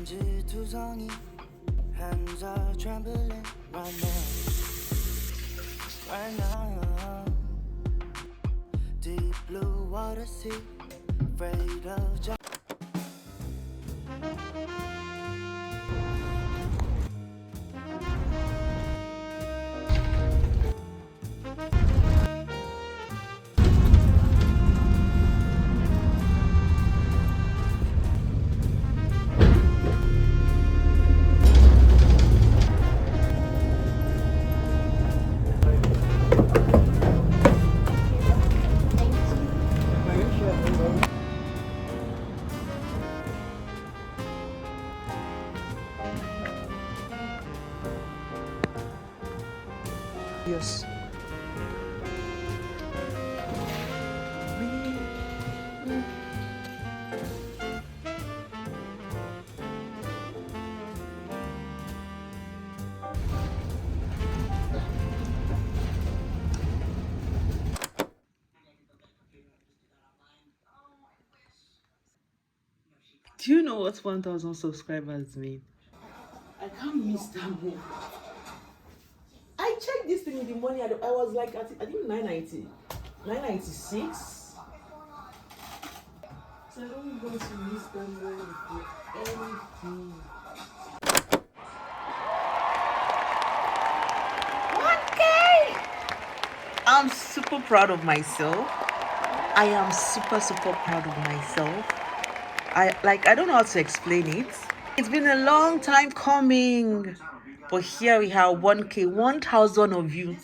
msitunuoluwa, hands are trembling right now. Deep blue water sea, afraid of Yes. Do you know what 1,000 subscribers mean? I can't miss that one. I checked this thing in the morning. I was like, I think 990, 996. So I don't want to miss that one for anything. 1K! I'm super proud of myself. I am super proud of myself. I don't know how to explain it. It's been a long time coming. But here we have 1K, 1,000 of you.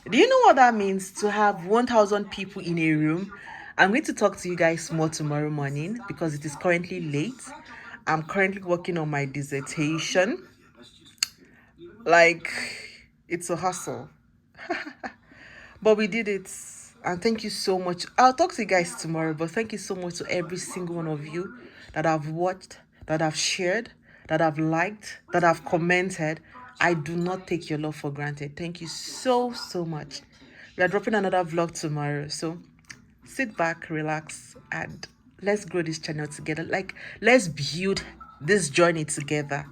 Do you know what that means to have 1,000 people in a room? I'm going to talk to you guys more tomorrow morning because it is currently late. I'm currently working on my dissertation. Like, it's a hustle. But we did it. And thank you so much. I'll talk to you guys tomorrow, but thank you so much to every single one of you that have watched, that have shared, that have liked, that have commented. I do not take your love for granted. Thank you so much. We are dropping another vlog tomorrow, so sit back, relax, and let's grow this channel together. Like, let's build this journey together.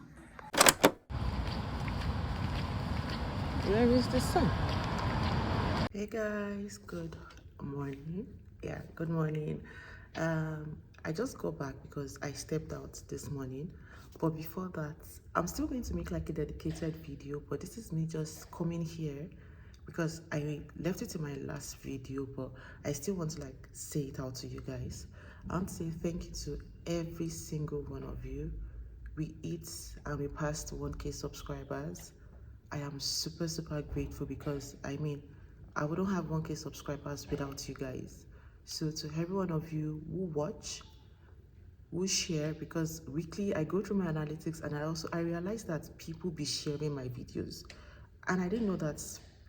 Where is the sun? Hey guys, good morning. Yeah, good morning. I just got back because I stepped out this morning, but before that I'm still going to make like a dedicated video, but this is me just coming here because I left it in my last video, but I still want to like say it out to you guys. I want to say thank you to every single one of you. We hit and we passed 1K subscribers. I am super grateful because I mean I wouldn't have 1K subscribers without you guys. So to every one of you who watch, who share, because weekly I go through my analytics and I realize that people be sharing my videos, and I didn't know that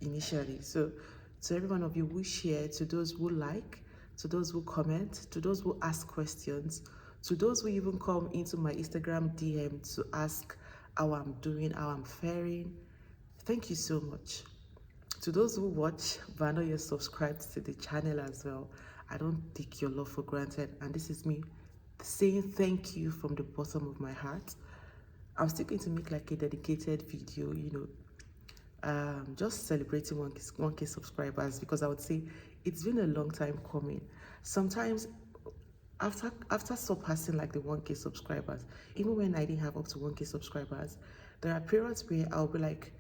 initially. So to every one of you who share, to those who like, to those who comment, to those who ask questions, to those who even come into my Instagram DM to ask how I'm doing, how I'm faring, thank you so much. To those who watch but I know you're subscribed to the channel as well, I don't take your love for granted, and this is me saying thank you from the bottom of my heart. I'm still going to make like a dedicated video, just celebrating 1K subscribers, because I would say it's been a long time coming. Sometimes after surpassing like the 1K subscribers, even when I didn't have up to 1K subscribers, there are periods where I'll be like,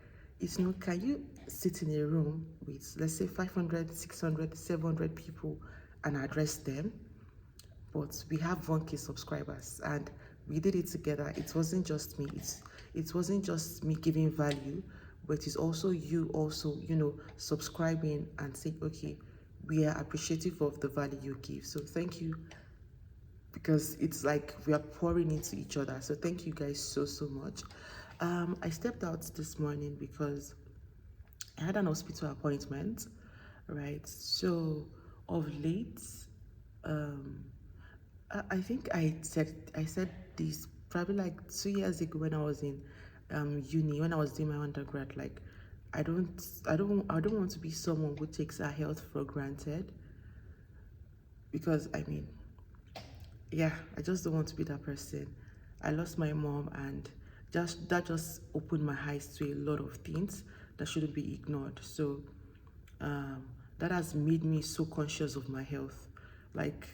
can you sit in a room with, let's say, 500, 600, 700 people and address them? But we have 1K subscribers and we did it together. It wasn't just me. It wasn't just me giving value, but it's also you subscribing and saying, okay, we are appreciative of the value you give. So thank you, because it's like we are pouring into each other. So thank you guys so much. I stepped out this morning because I had an hospital appointment, right? So of late, I think I said this probably like 2 years ago when I was in uni, when I was doing my undergrad. Like, I don't want to be someone who takes our health for granted, because I mean, yeah, I just don't want to be that person. I lost my mom, and that just opened my eyes to a lot of things that shouldn't be ignored. So that has made me so conscious of my health. Like,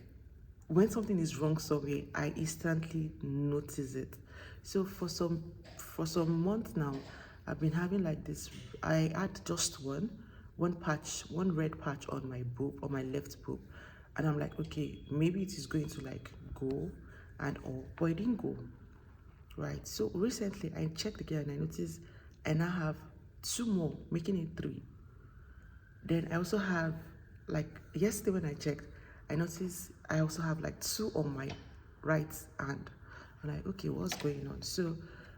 when something is wrong somewhere, I instantly notice it. So for some months now, I've been having like this. I had just one red patch on my boob, on my left boob, and I'm like, okay, maybe it is going to like go and all, but it didn't go. Right. So recently I checked again and I noticed I now have two more, making it three. Then I also have, like, yesterday when I checked, I noticed I also have like two on my right hand. I'm like, okay, what's going on? So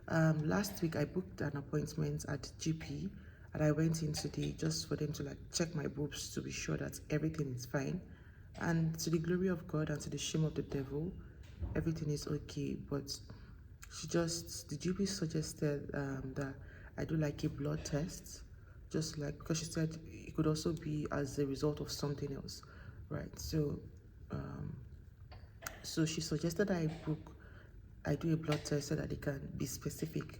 last week I booked an appointment at GP, and I went in today just for them to like check my boobs to be sure that everything is fine. And to the glory of God and to the shame of the devil, everything is okay. But the GP suggested that I do like a blood test, just like, because she said it could also be as a result of something else, right? So she suggested I do a blood test so that they can be specific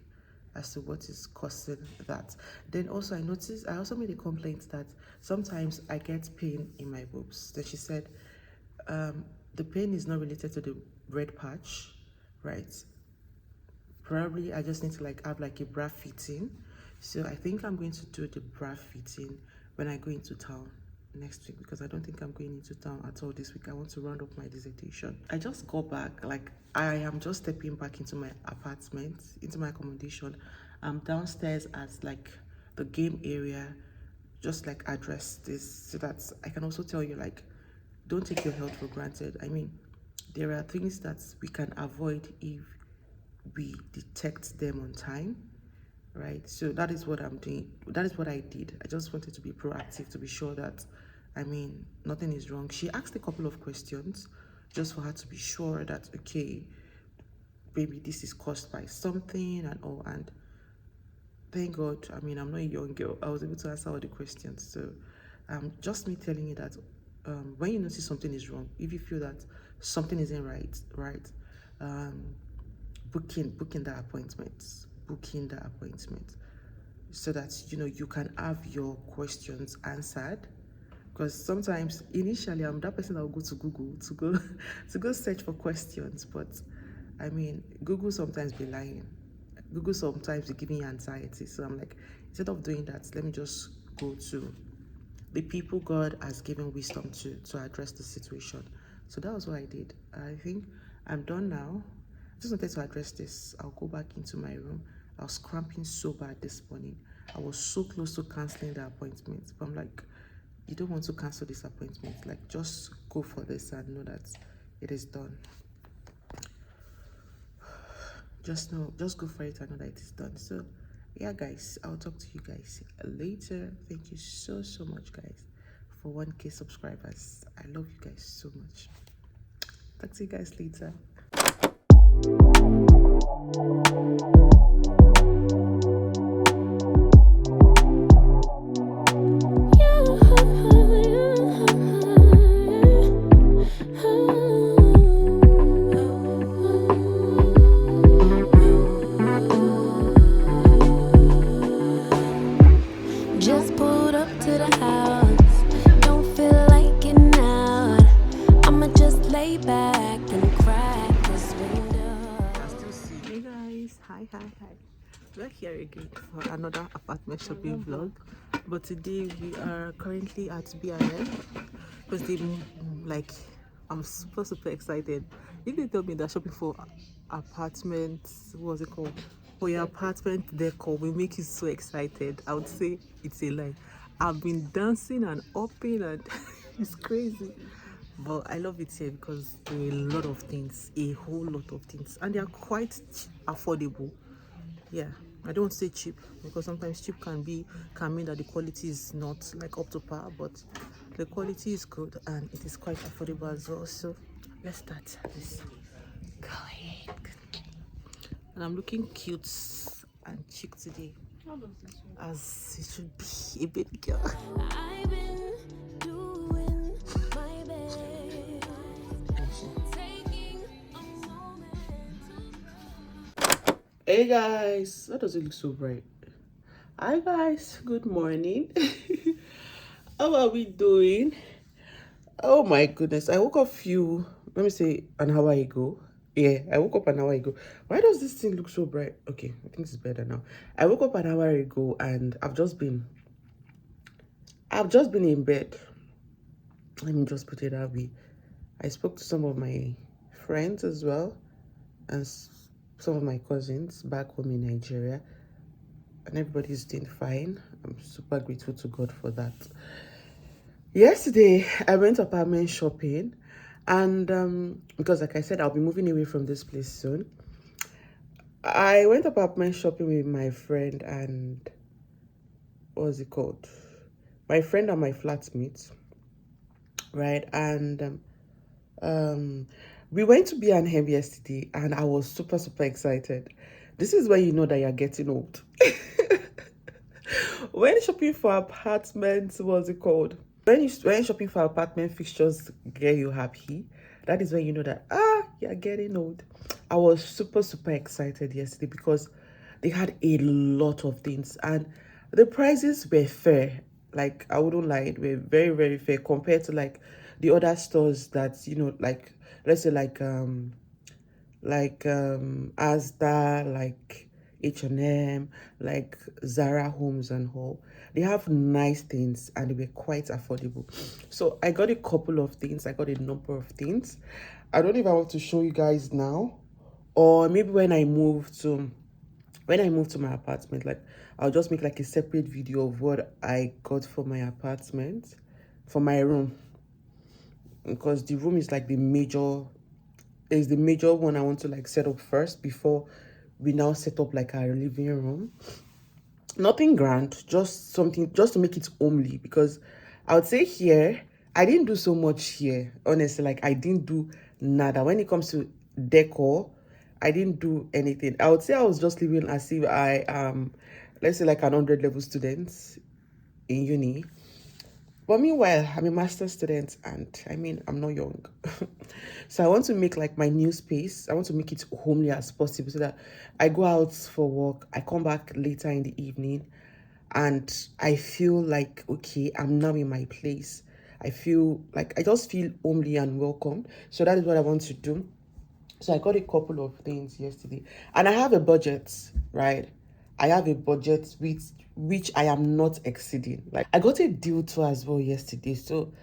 as to what is causing that. Then also I also made a complaint that sometimes I get pain in my boobs. Then she said the pain is not related to the red patch, right? Probably I just need to like have like a bra fitting. So I think I'm going to do the bra fitting when I go into town next week, because I don't think I'm going into town at all this week. I want to round up my dissertation. I just got back, like I am just stepping back into my apartment, into my accommodation. I'm downstairs at like the game area, just like address this so that I can also tell you, like, don't take your health for granted. I mean, there are things that we can avoid if we detect them on time, right? So that is what I'm doing. That is what I did. I just wanted to be proactive to be sure that, I mean, nothing is wrong. She asked a couple of questions just for her to be sure that, okay, maybe this is caused by something and all. And thank God, I mean, I'm not a young girl. I was able to answer all the questions. So just me telling you that when you notice something is wrong, if you feel that something isn't right, booking the appointment so that you can have your questions answered. Because sometimes initially I'm that person that will go to Google to go search for questions, but I mean, Google sometimes be lying. Google sometimes be giving you anxiety. So I'm like, instead of doing that, let me just go to the people God has given wisdom to address the situation. So that was what I did. I think I'm done now. I just wanted to address this. I'll go back into my room. I was cramping so bad this morning. I was so close to canceling the appointment. But I'm like, you don't want to cancel this appointment. Like, just go for this and know that it is done. Just go for it and know that it is done. So yeah, guys, I'll talk to you guys later. Thank you so much, guys, for 1K subscribers. I love you guys so much. Talk to you guys later. Just pulled up to the house. Don't feel like getting out. I'ma just lay back and crack this window. Hey guys, hi. We're here again for another apartment shopping vlog, but today we are currently at BRL because I'm super excited. If they tell me that shopping for apartments, what's it called, for your apartment decor will make you so excited, I would say it's a lie. I've been dancing and upping and it's crazy, but I love it here because there are a lot of things, a whole lot of things, and they are quite affordable. Yeah, I don't say cheap because sometimes cheap can mean that the quality is not like up to par, but the quality is good and it is quite affordable as well. So let's start this. Go ahead. And I'm looking cute and chic today, as it should be, a baby girl. I've been doing my best, taking a moment to Hey guys, why does it look so bright? Hi guys, good morning. How are we doing? Oh my goodness, I woke up let me say an hour ago. Yeah, I woke up an hour ago. Why does this thing look so bright? Okay, I think it's better now. I woke up an hour ago and I've just been in bed. Let me just put it that way. I spoke to some of my friends as well and some of my cousins back home in Nigeria, and everybody's doing fine. I'm super grateful to God for that. Yesterday I went apartment shopping, and because like I said, I'll be moving away from this place soon. I went apartment shopping with my friend and what's it called? My friend and my flatmate, right? And we went to B&M yesterday and I was super excited. This is when you know that you're getting old. When shopping for apartments, what's it called? When shopping for apartment fixtures get you happy, that is when you know that you're getting old. I was super excited yesterday because they had a lot of things and the prices were fair. Like, I wouldn't lie, they were very fair compared to like the other stores that, you know, like let's say like Asda, like H&M, like Zara Homes and all. They have nice things and they were quite affordable. So I got a couple of things. I got a number of things. I don't know if I want to show you guys now, or maybe when I move to my apartment, like I'll just make like a separate video of what I got for my apartment, for my room, because the room is like the major one I want to like set up first before we now set up like our living room. Nothing grand, just something just to make it homely, because I would say here I didn't do so much here, honestly. Like, I didn't do nada when it comes to decor. I didn't do anything. I would say I was just living as if I am, let's say, like an 100 level student in uni. But meanwhile, I'm a master's student and I mean, I'm not young. So I want to make like my new space. I want to make it homely as possible so that I go out for work, I come back later in the evening and I feel like, okay, I'm now in my place. I just feel homely and welcome. So that is what I want to do. So I got a couple of things yesterday and I have a budget, right? I have a budget which I am not exceeding. Like, I got a deal too as well yesterday. So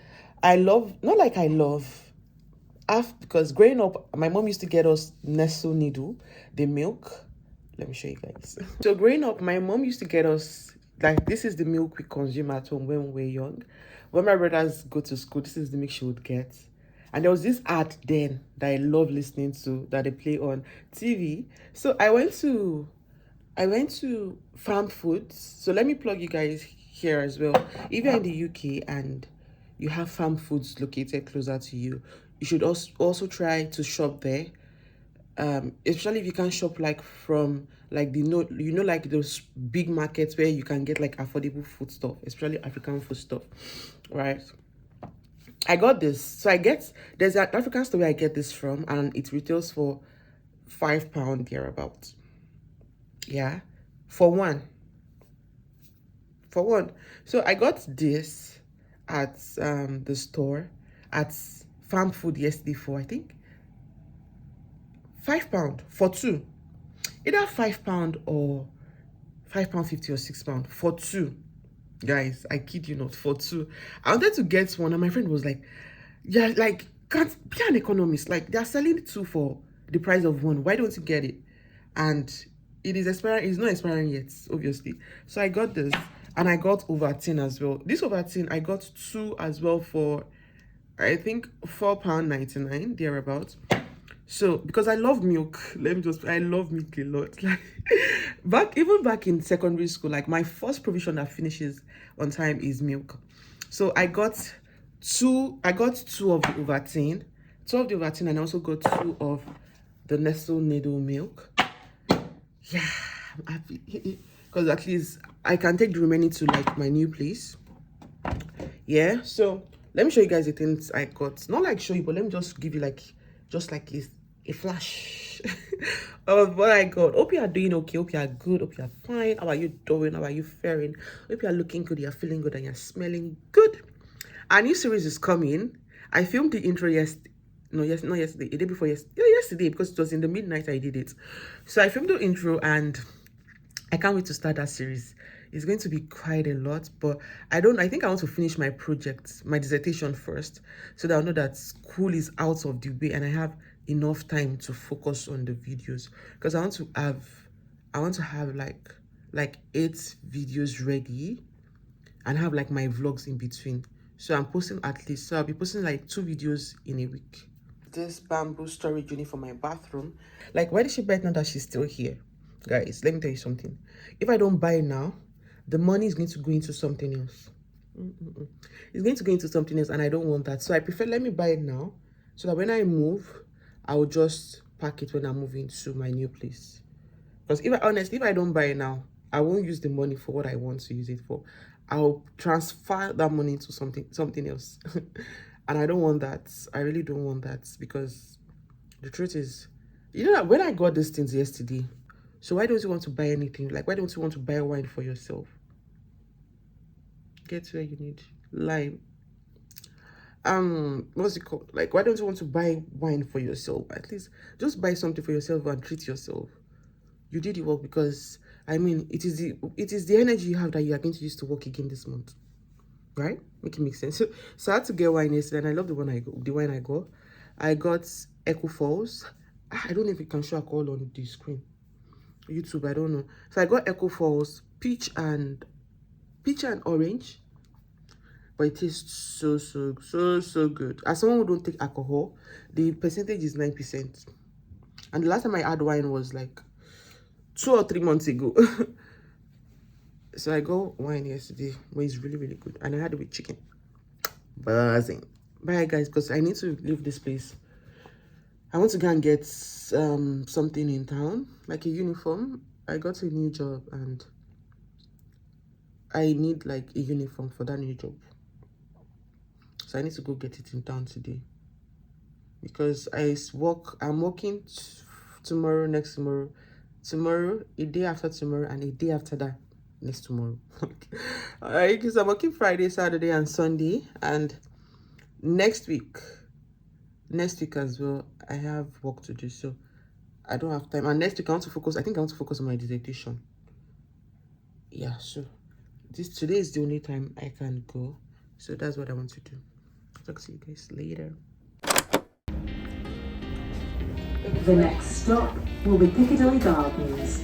because growing up, my mom used to get us Nestle Needle, the milk. Let me show you guys. So growing up, my mom used to get us, like, this is the milk we consume at home when we were young. When my brothers go to school, this is the milk she would get. And there was this ad then that I love listening to, that they play on TV. So I went to Farm Foods. So let me plug you guys here as well. If you're in the UK and you have Farm Foods located closer to you, you should also try to shop there. Especially if you can shop like from like like those big markets where you can get like affordable food stuff, especially African food stuff, right? I got this. So there's an African store where I get this from, and it retails for £5 thereabouts. Yeah, for one. So I got this at the store at Farm Food yesterday for, I think, £5 for two. Either £5 or £5.50 or £6 for two. Guys, I kid you not, for two. I wanted to get one and my friend was like, yeah, like, can't be an economist. Like, they're selling two for the price of one. Why don't you get it? And it is expiring. It's not expiring yet, obviously. So I got this and I got Ovaltine as well. This Ovaltine, I got two as well for, I think, £4.99 thereabouts. So because I love milk, I love milk a lot. Like, even back in secondary school, like, my first provision that finishes on time is milk. So I got two of the Ovaltine, and I also got two of the Nestle Needle milk. Yeah, I'm happy because at least I can take the remaining to like my new place. Yeah, so let me show you guys the things I got. Not like show you, but let me just give you like just like a flash of what I got. Hope you are doing okay. Hope you are good. Hope you are fine. How are you doing? How are you faring? Hope you are looking good. You're feeling good and you're smelling good. Our new series is coming. I filmed the intro yesterday. No, yes, not yesterday. The day before yesterday. Yeah, yesterday, because it was in the midnight I did it. So I filmed the intro and I can't wait to start that series. It's going to be quite a lot, but I think I want to finish my project, my dissertation first, so that I know that school is out of the way and I have enough time to focus on the videos. Because I want to have like 8 videos ready and have like my vlogs in between. So I'm posting so I'll be posting like 2 videos in a week. This bamboo storage unit for my bathroom. Like, why did she buy it now that she's still here? Guys, let me tell you something. If I don't buy it now, the money is going to go into something else. It's going to go into something else, and I don't want that. So I prefer, let me buy it now, so that when I move, I will just pack it when I'm moving to my new place. Because if I don't buy it now, I won't use the money for what I want to use it for. I'll transfer that money into something else. And I don't want that. I really don't want that, because the truth is, you know that when I got these things yesterday, so why don't you want to buy anything? Like, why don't you want to buy wine for yourself? Get where you need lime. What's it called? Like, why don't you want to buy wine for yourself? At least just buy something for yourself and treat yourself. You did the work, because I mean, it is the energy you have that you are going to use to work again this month, right? Make it make sense. So I had to get wine yesterday, and I love the wine I got. I got Echo Falls. I don't know if you can show alcohol on the screen. YouTube, I don't know. So I got Echo Falls, peach and orange, but it tastes so good. As someone who don't take alcohol, the percentage is 9%, and the last time I had wine was like 2 or 3 months ago. So I got wine yesterday, but it's really good, and I had it with chicken. Buzzing. Bye guys, because I need to leave this place. I want to go and get something in town, like a uniform. I got a new job and I need like a uniform for that new job. So I need to go get it in town today. Because I'm working tomorrow, next tomorrow, a day after tomorrow, and a day after that, next tomorrow. Alright, because I'm working Friday, Saturday, and Sunday, and next week as well, I have work to do, so I don't have time. And next week I want to focus on my dissertation. Yeah, so today is the only time I can go, so that's what I want to do. Talk to you guys later. The next stop will be Piccadilly Gardens.